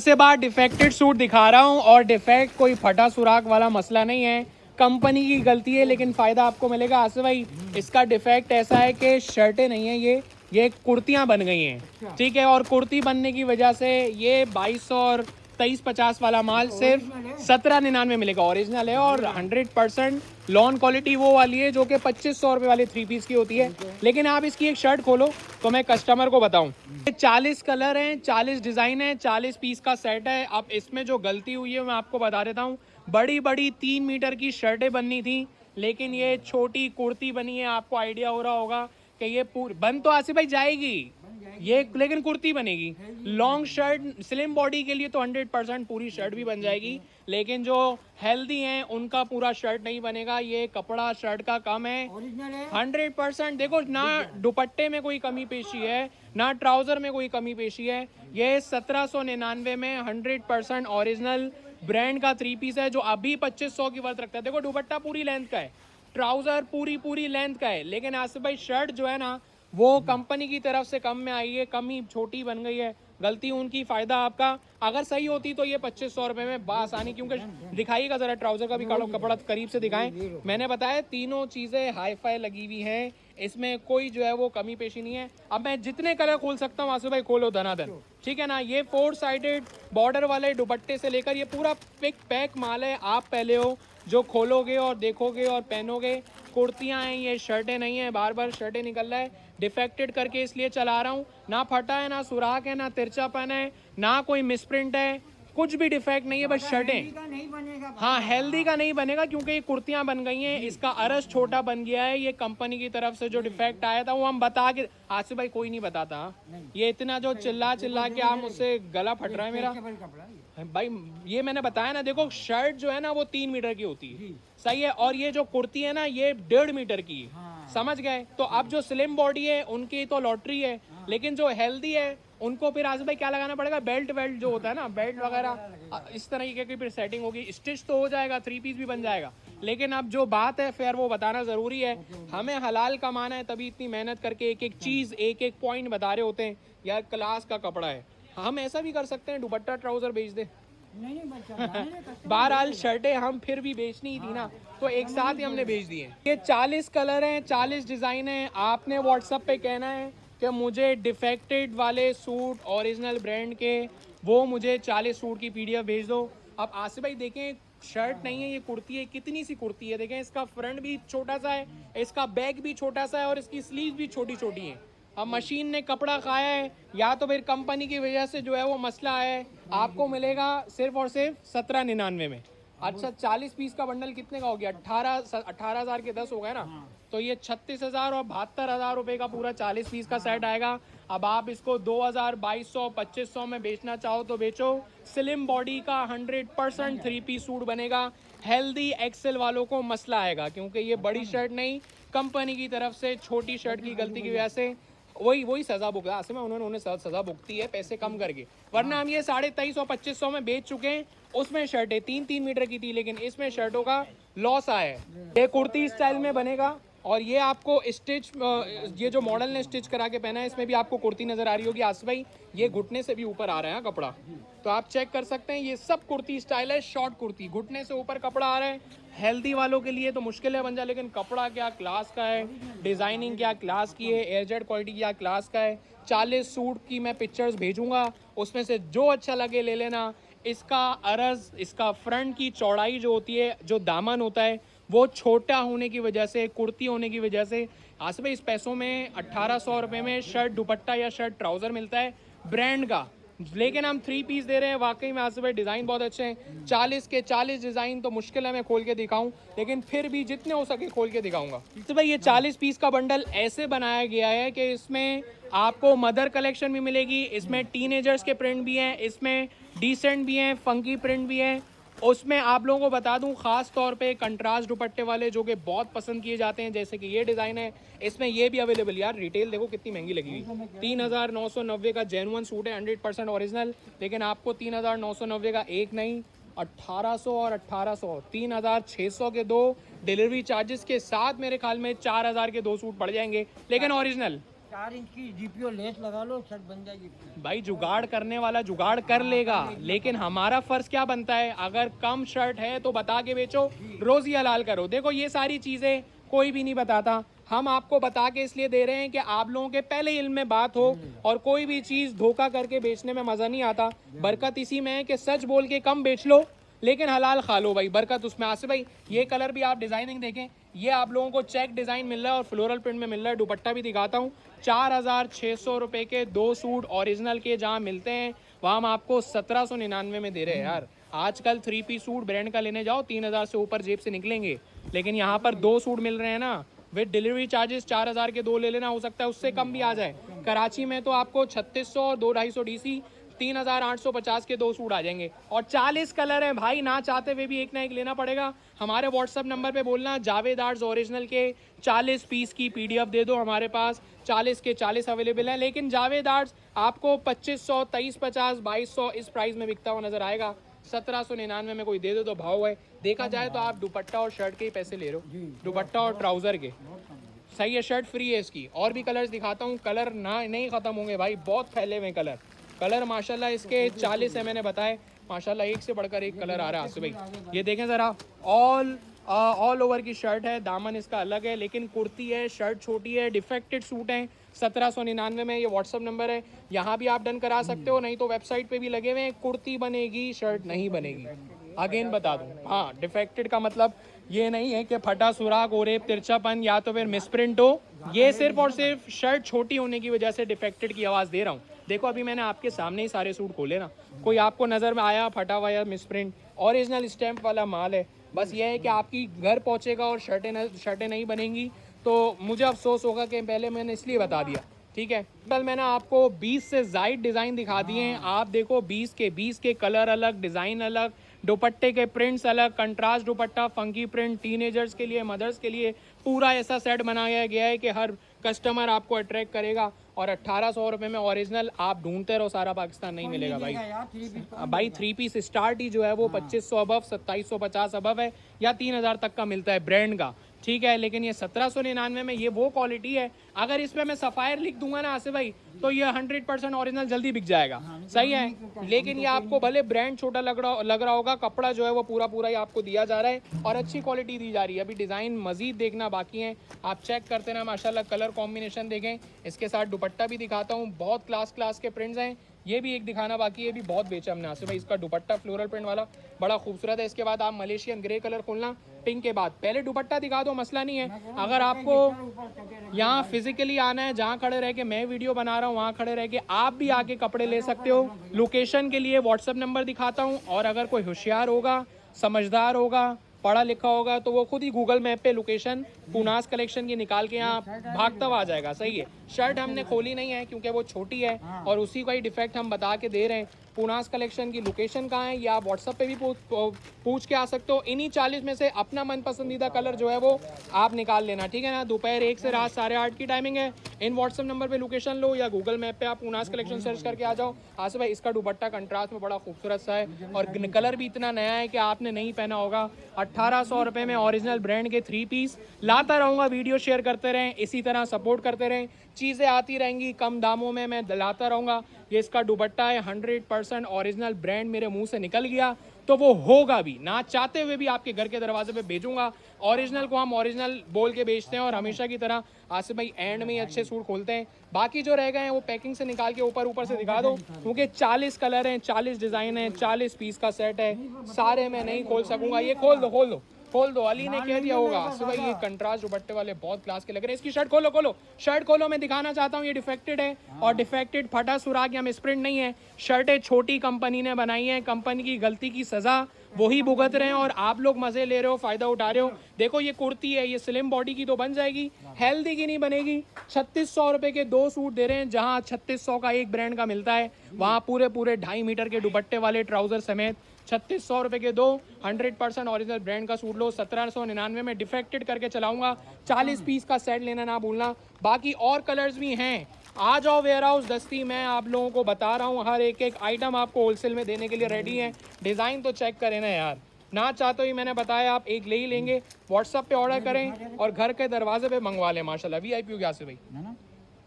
से बाद defected suit दिखा रहा हूँ और डिफेक्ट कोई फटा सुराख वाला मसला नहीं है, कंपनी की गलती है, लेकिन फ़ायदा आपको मिलेगा। आसिफ भाई, इसका डिफेक्ट ऐसा है कि शर्टें नहीं है, ये कुर्तियाँ बन गई हैं, ठीक है। और कुर्ती बनने की वजह से ये 2200 और 2350 वाला माल सिर्फ 1799 मिलेगा। ओरिजिनल है और 100% लॉन क्वालिटी वो वाली है जो कि 2500 रुपये वाले 3 पीस की होती है। लेकिन आप इसकी एक शर्ट खोलो तो मैं कस्टमर को बताऊं, 40 कलर हैं, 40 डिज़ाइन है, 40 पीस का सेट है। अब इसमें जो गलती हुई है मैं आपको बता देता हूँ। बड़ी बड़ी 3 मीटर की शर्टें बननी थी, लेकिन ये छोटी कुर्ती बनी है। आपको आइडिया हो रहा होगा कि ये पूरी बन तो आसिफ भाई जाएगी ये, लेकिन कुर्ती बनेगी। लॉन्ग शर्ट स्लिम बॉडी के लिए तो 100% पूरी शर्ट भी बन जाएगी, लेकिन जो हेल्दी हैं उनका पूरा शर्ट नहीं बनेगा। ये कपड़ा शर्ट का कम है, 100%। देखो ना, दुपट्टे में कोई कमी पेशी है ना ट्राउजर में कोई कमी पेशी है। ये 1799 में 100% ओरिजिनल ब्रांड का 3 पीस है जो अभी 2500 की वर्थ रखता है। देखो दुपट्टा पूरी लेंथ का है, ट्राउजर पूरी लेंथ का है, लेकिन आसिफ भाई शर्ट जो है ना वो कंपनी की तरफ से कम में आई है, कम ही छोटी बन गई है। गलती उनकी, फायदा आपका। अगर सही होती तो ये 2500 रुपये में बासानी, क्योंकि दिखाइएगा जरा ट्राउजर का भी कपड़ा करीब से दिखाएं। मैंने बताया तीनों चीज़ें हाई फाई लगी हुई हैं, इसमें कोई जो है वो कमी पेशी नहीं है। अब मैं जितने कलर खोल सकता हूँ आसिफ भाई खोलो धनाधन, ठीक है ना। ये 4 साइडेड बॉर्डर वाले दुपट्टे से लेकर ये पूरा पिक पैक माल है। आप पहले हो जो खोलोगे और देखोगे और पहनोगे। कुर्तियाँ हैं, ये शर्टें नहीं है, बार बार शर्टें निकल रहा है। डिफेक्टेड करके इसलिए चला रहा हूँ, ना फटा है, ना सुराख है, ना तिरछापन है, ना कोई मिसप्रिंट है, कुछ भी डिफेक्ट नहीं है, बस शर्टें। हाँ, हेल्दी का नहीं बनेगा क्योंकि ये कुर्तियाँ बन गई हैं, इसका अरस छोटा बन गया है। ये कंपनी की तरफ से जो डिफेक्ट आया था वो हम बता के, आसिफ भाई कोई नहीं बताता। ये इतना जो चिल्ला के आप मुझसे गला फट रहा है मेरा भाई, ये मैंने बताया ना। देखो शर्ट जो है ना वो 3 मीटर की होती है, सही है, और ये जो कुर्ती है ना ये 1.5 मीटर की है। समझ गए? तो अब जो स्लिम बॉडी है उनकी तो लॉटरी है, लेकिन जो हेल्दी है उनको फिर आसिफ भाई क्या लगाना पड़ेगा, बेल्ट जो होता है ना, बेल्ट वगैरह इस तरह की फिर सेटिंग होगी। स्टिच तो हो जाएगा, 3 पीस भी बन जाएगा, लेकिन अब जो बात है फिर वो बताना ज़रूरी है। हमें हलाल कमाना है, तभी इतनी मेहनत करके एक एक चीज़ एक एक पॉइंट बता रहे होते हैं। यार क्लास का कपड़ा है, हम ऐसा भी कर सकते हैं दुपट्टा ट्राउजर बेच दे। बहरहाल शर्टें हम फिर भी बेचनी ही थी ना, तो एक साथ ही हमने बेच दिए। ये 40 कलर हैं, 40 डिज़ाइन हैं। आपने व्हाट्सएप पे कहना है कि मुझे डिफेक्टेड वाले सूट ओरिजिनल ब्रांड के, वो मुझे 40 सूट की PDF भेज दो। अब आसिफ भाई देखें, शर्ट नहीं है, ये कुर्ती है। कितनी सी कुर्ती है, देखें इसका फ्रंट भी छोटा सा है, इसका बैक भी छोटा सा है और इसकी स्लीव भी छोटी छोटी है। अब मशीन ने कपड़ा खाया है या तो फिर कंपनी की वजह से जो है वो मसला है। आपको मिलेगा सिर्फ और सिर्फ 1799 में। अच्छा 40 पीस का बंडल कितने का हो गया, 18,000 के 10 हो गए ना, तो ये 36,000 और 72,000 रुपये का पूरा 40 पीस का सेट आएगा। अब आप इसको 2,000, 2200, 2500 में बेचना चाहो तो बेचो। स्लिम बॉडी का 100% 3 पीस सूट बनेगा। हेल्दी एक्सेल वालों को मसला आएगा क्योंकि ये बड़ी शर्ट नहीं, कंपनी की तरफ से छोटी शर्ट की गलती की वजह से वही सजा भुगता आसिफ में, उन्होंने सजा भुगती है पैसे कम करके, वरना हम ये 2350 और 2500 में बेच चुके हैं। उसमें शर्टें 3-3 मीटर की थी, लेकिन इसमें शर्टों का लॉस आया है। ये कुर्ती स्टाइल में बनेगा और ये आपको स्टिच, ये जो मॉडल ने स्टिच करा के पहना है इसमें भी आपको कुर्ती नजर आ रही होगी आसिफ भाई। ये घुटने से भी ऊपर आ रहा है कपड़ा, तो आप चेक कर सकते हैं। ये सब कुर्ती स्टाइल है, शॉर्ट कुर्ती, घुटने से ऊपर कपड़ा आ रहा है। हेल्दी वालों के लिए तो मुश्किल है बन जाए, लेकिन कपड़ा क्या क्लास का है, डिज़ाइनिंग क्या क्लास की है, एयरजेट क्वालिटी क्या क्लास का है। 40 सूट की मैं पिक्चर्स भेजूंगा, उसमें से जो अच्छा लगे ले लेना। इसका अरज, इसका फ्रंट की चौड़ाई जो होती है, जो दामन होता है वो छोटा होने की वजह से, कुर्ती होने की वजह से आसिफ भाई इस पैसों में 1800 रुपये में शर्ट दुपट्टा या शर्ट ट्राउज़र मिलता है ब्रांड का, लेकिन हम 3 पीस दे रहे हैं। वाकई में आसिफ भाई डिज़ाइन बहुत अच्छे हैं, 40 के 40 डिज़ाइन तो मुश्किल है मैं खोल के दिखाऊं, लेकिन फिर भी जितने हो सके खोल के दिखाऊंगा। तो भाई ये 40 पीस का बंडल ऐसे बनाया गया है कि इसमें आपको मदर कलेक्शन भी मिलेगी, इसमें टीनेजर्स के प्रिंट भी हैं, इसमें डिसेंट भी हैं, फंकी प्रिंट भी हैं। उसमें आप लोगों को बता दूं ख़ास तौर पे कंट्रास्ट दुपट्टे वाले जो कि बहुत पसंद किए जाते हैं, जैसे कि ये डिज़ाइन है, इसमें ये भी अवेलेबल। यार रिटेल देखो कितनी महंगी लगी हुई, 3,990 का जेन्युइन सूट है, 100% ओरिजिनल, लेकिन आपको 3,990 का एक नहीं, 1,800 और 1,800, 3,600 के दो, डिलीवरी चार्जेस के साथ मेरे ख्याल में 4,000 के 2 सूट पड़ जाएंगे, लेकिन ओरिजिनल 4 इंच की जीपीओ लेस लगा लो, शर्ट बन जाएगी। भाई जुगाड़ करने वाला जुगाड़ कर लेगा, लेकिन हमारा फर्ज क्या बनता है, अगर कम शर्ट है तो बता के बेचो, रोजी हलाल करो। देखो ये सारी चीजें कोई भी नहीं बताता, हम आपको बता के इसलिए दे रहे हैं कि आप लोगों के पहले इल्म में बात हो, और कोई भी चीज धोखा करके बेचने में मजा नहीं आता। बरकत इसी में है कि सच बोल के कम बेच लो लेकिन हलाल खा लो भाई, बरकत उसमें। आसिफ भाई ये कलर भी आप डिजाइनिंग देखें, ये आप लोगों को चेक डिजाइन मिल रहा है और फ्लोरल प्रिंट में मिल रहा है। दुपट्टा भी दिखाता हूँ, 4,600 रुपए के 2 सूट ओरिजिनल के जहाँ मिलते हैं वहाँ हम आपको 1799 में दे रहे हैं यार। आजकल 3 पीस सूट ब्रांड का लेने जाओ 3,000 से ऊपर जेब से निकलेंगे, लेकिन यहाँ पर 2 सूट मिल रहे हैं ना, विद डिलीवरी चार्जेस 4,000 के 2 ले लेना, हो सकता है उससे कम भी आ जाए। कराची में तो आपको 3600 और 2,250 DC 3,850 के 2 सूट आ जाएंगे, और 40 कलर हैं भाई, ना चाहते हुए भी एक ना एक लेना पड़ेगा। हमारे व्हाट्सअप नंबर पे बोलना जावेद आर्ट्स ओरिजिनल के 40 पीस की PDF दे दो, हमारे पास 40 के 40 अवेलेबल हैं। लेकिन जावेद आर्ट्स आपको 2500, 2350, 2200 इस प्राइस में बिकता हुआ नजर आएगा। 1799 में कोई दे दो तो भाव है। देखा जाए तो आप दुपट्टा और शर्ट के ही पैसे ले रहे हो, दुपट्टा और ट्राउजर के। सही है, शर्ट फ्री है इसकी। और भी कलर्स दिखाता हूँ, कलर ना नहीं खत्म होंगे भाई, बहुत फैले हुए कलर माशाल्लाह इसके 40 है मैंने बताए, माशाल्लाह एक से बढ़कर एक कलर आ रहा है। आसिफ भाई ये देखें ज़रा, ऑल ओवर की शर्ट है, दामन इसका अलग है, लेकिन कुर्ती है, शर्ट छोटी है, डिफेक्टेड सूट है। 1799 में ये व्हाट्सअप नंबर है, यहाँ भी आप डन करा सकते हो, नहीं तो वेबसाइट पे भी लगे हुए हैं। कुर्ती बनेगी, शर्ट नहीं बनेगी। अगेन बता दूँ, हाँ डिफेक्टेड का मतलब ये नहीं है कि फटा सुराख, ओरेप, तिरछापन या तो फिर मिसप्रिंट हो, ये सिर्फ और सिर्फ शर्ट छोटी होने की वजह से डिफेक्टेड की आवाज़ दे रहा हूँ। देखो अभी मैंने आपके सामने ही सारे सूट खोले ना, कोई आपको नज़र में आया फटा हुआ या मिसप्रिंट, ओरिजिनल स्टैम्प वाला माल है। बस ये है कि आपकी घर पहुँचेगा और शर्टें नहीं बनेंगी तो मुझे अफसोस होगा कि पहले मैंने इसलिए बता दिया, ठीक है। कल मैंने आपको 20 से ज़ायद डिज़ाइन दिखा दिए हैं, आप देखो 20 के कलर अलग, डिज़ाइन अलग, दुपट्टे के प्रिंट्स अलग, कंट्रास्ट दुपट्टा, फंकी प्रिंट, टीनेजर्स के लिए, मदर्स के लिए पूरा ऐसा सेट बनाया गया है कि हर कस्टमर आपको अट्रैक्ट करेगा। और 1,800 रुपये में ओरिजिनल आप ढूंढते रहो, सारा पाकिस्तान नहीं मिलेगा भाई। 3 पीस स्टार्ट ही जो है वो 2500 अबव, 2750 अबव है, या 3,000 तक का मिलता है ब्रांड का, ठीक है। लेकिन ये 1799 में ये वो क्वालिटी है, अगर इसमें मैं सफ़ायर लिख दूंगा ना आसिफ भाई तो ये 100% ओरिजिनल जल्दी बिक जाएगा, सही है। लेकिन ये आपको भले ब्रांड छोटा लग रहा होगा, कपड़ा जो है वो पूरा ही आपको दिया जा रहा है और अच्छी क्वालिटी दी जा रही है। अभी डिज़ाइन मजीद देखना बाकी है, आप चेक करते ना, माशाल्लाह कलर कॉम्बिनेशन देखें। इसके साथ दुपट्टा भी दिखाता हूँ, बहुत क्लास के प्रिंट्स हैं। ये भी एक दिखाना बाकी है, ये भी बहुत बेचा हमने आसिफ भाई। इसका दुपट्टा फ्लोरल प्रिंट वाला बड़ा खूबसूरत है। इसके बाद आप मलेशियन ग्रे कलर खोलना, पिंक के बाद पहले दुपट्टा दिखा दो, मसला नहीं है। अगर आपको यहाँ फिजिकली आना है, जहाँ खड़े रह के मैं वीडियो बना रहा हूँ वहाँ खड़े रह के आप भी आके कपड़े ले सकते हो। लोकेशन के लिए व्हाट्सअप नंबर दिखाता हूँ, और अगर कोई होशियार होगा, समझदार होगा, पढ़ा लिखा होगा तो वो खुद ही गूगल मैप पे लोकेशन पूनास कलेक्शन की निकाल के यहाँ भागता हुआ आ जाएगा, सही है। शर्ट हमने खोली नहीं है क्योंकि वो छोटी है और उसी का ही डिफेक्ट हम बता के दे रहे हैं। पूनास कलेक्शन की लोकेशन कहाँ है ये आप व्हाट्सअप पे भी पूछ के आ सकते हो। इन्हीं 40 में से अपना मन पसंदीदा कलर जो है वो आप निकाल लेना, ठीक है ना। दोपहर 1 से रात 8:30 की टाइमिंग है। इन व्हाट्सअप नंबर पे लोकेशन लो या गूगल मैप पे आप पूनास कलेक्शन सर्च करके आ जाओ। आसिफ भाई इसका दुपट्टा कंट्रास्ट में बड़ा खूबसूरत सा है और कलर भी इतना नया है कि आपने नहीं पहना होगा। 1,800 रुपये में ओरिजिनल ब्रांड के 3 पीस लाता रहूँगा, वीडियो शेयर करते रहें, इसी तरह सपोर्ट करते रहें, चीज़ें आती रहेंगी कम दामों में, मैं दिलाता रहूँगा। ये इसका दुपट्टा है, 100% ओरिजिनल ब्रांड मेरे मुंह से निकल गया तो वो होगा भी, ना चाहते हुए भी आपके घर के दरवाजे पे भेजूंगा। ओरिजिनल को हम ओरिजिनल बोल के बेचते हैं और हमेशा की तरह आसिफ भाई एंड में ही अच्छे सूट खोलते हैं। बाकी जो रह गए हैं वो पैकिंग से निकाल के ऊपर से दिखा दो, क्योंकि 40 कलर हैं, 40 डिज़ाइन हैं, 40 पीस का सेट है, सारे मैं नहीं खोल सकूंगा। ये खोल दो अली ने कह दिया होगा। सुबह ये कंट्रास्ट दुपट्टे वाले बहुत क्लास के लग रहे हैं। इसकी शर्ट खोलो, मैं दिखाना चाहता हूँ। ये डिफेक्टेड है और डिफेक्टेड फटा सुराख या मिसप्रिंट नहीं है। शर्टें छोटी कंपनी ने बनाई है, कंपनी की गलती की सजा वही भुगत रहे हैं और आप लोग मजे ले रहे हो, फायदा उठा रहे हो। देखो ये कुर्ती है, ये स्लिम बॉडी की तो बन जाएगी, हेल्दी की नहीं बनेगी। 3600 रुपए के 2 सूट दे रहे हैं, जहाँ 3600 का एक ब्रांड का मिलता है वहाँ पूरे 2.5 मीटर के दुपट्टे वाले ट्राउजर समेत 3600 रुपए के 2 100% ओरिजिनल ब्रांड का सूट लो। 1799 में डिफेक्टेड करके चलाऊंगा। 40 पीस का सेट लेना ना भूलना। बाकी और कलर्स भी हैं, आ जाओ वेयर हाउस दस्ती, मैं आप लोगों को बता रहा हूँ, हर एक आइटम आपको होलसेल में देने के लिए रेडी है। डिज़ाइन तो चेक करें ना यार, ना चाहते ही मैंने बताया आप एक ले ही लेंगे। व्हाट्सएप पे ऑर्डर करें और घर के दरवाजे पे मंगवा लें। माशाल्लाह VIP हो गया से भाई।